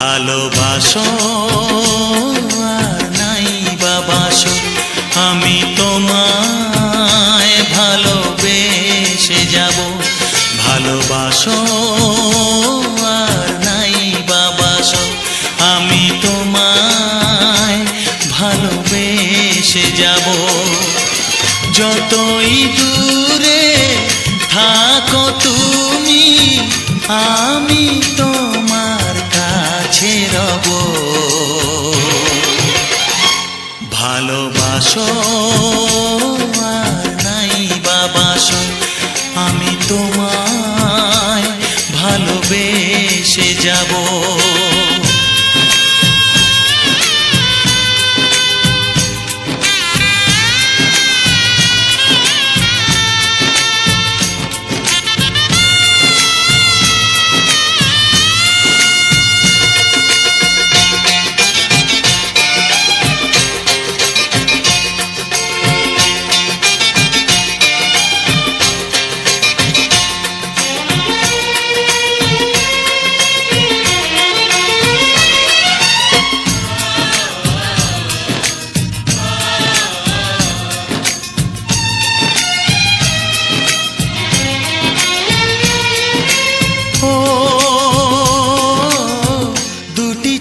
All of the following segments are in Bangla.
ভালোবাসো আর নাই বাবাসো, আমি তোমায় ভালোবেসে যাব। ভালোবাসো আর নাই বাবাসো, আমি তোমায় ভালোবেসে যাব। যতই দূরে থাকো তুমি, আমি তোমার কাছে রব। ভালোবাসো আর নাই বাবাসো, আমি তোমায় ভালোবেসে যাব।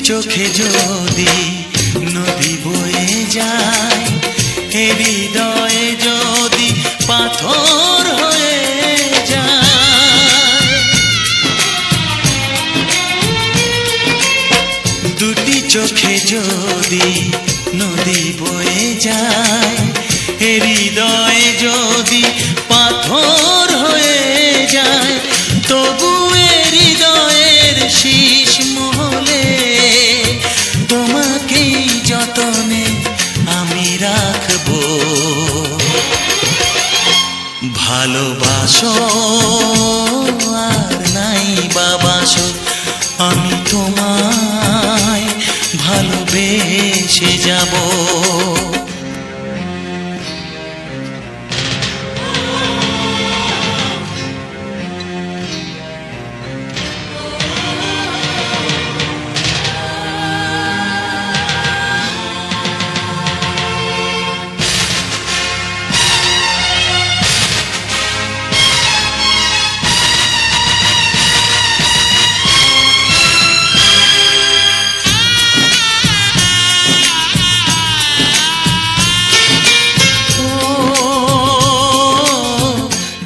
চোখে যদি নদী বয়ে যায়, হৃদয়ে যদি পাথর হয়ে যায়। দুটি চোখে যদি নদী বয়ে যায়, হৃদয়ে যদি পাথর হয়ে যায়, তবু হৃদয়ের শীষ মহলে তোমাকেই যতনে আমি রাখবো। ভালোবাসো আর নাই বাবাসো, আমি তোমায় ভালোবেসে যাব।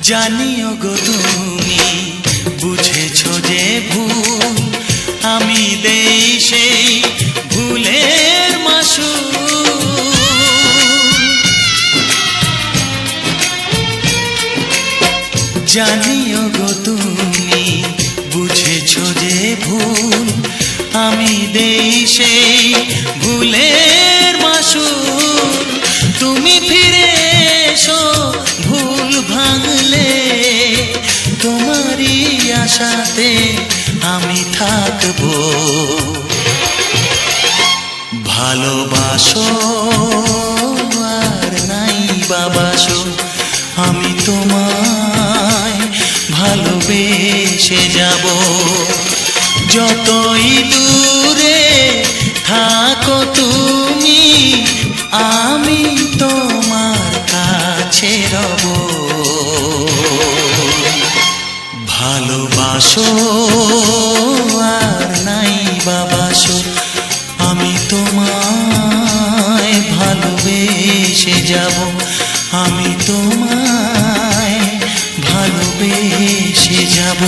জানিও গো তুমি বুঝেছো যে ভুল, আমি দেই সেই ভুলের মাসুল। জানিও গো তুমি বুঝেছো যে ভুল, আমি দেই সেই ভুলের মাসুল। তুমি ফিরে এসো ভুল ভাঙলে, তোমারই আশাতে আমি থাকবো। ভালোবাসো আর নাই বাবাসো, আমি তোমায় ভালোবেসে যাব। যতই দূরে থাকো তুমি, আমি তোমার কাছে রব। ভালোবাসো আর নাই বাবাসো, আমি তোমায় ভালোবেসে যাব। আমি তোমায় ভালোবেসে যাব।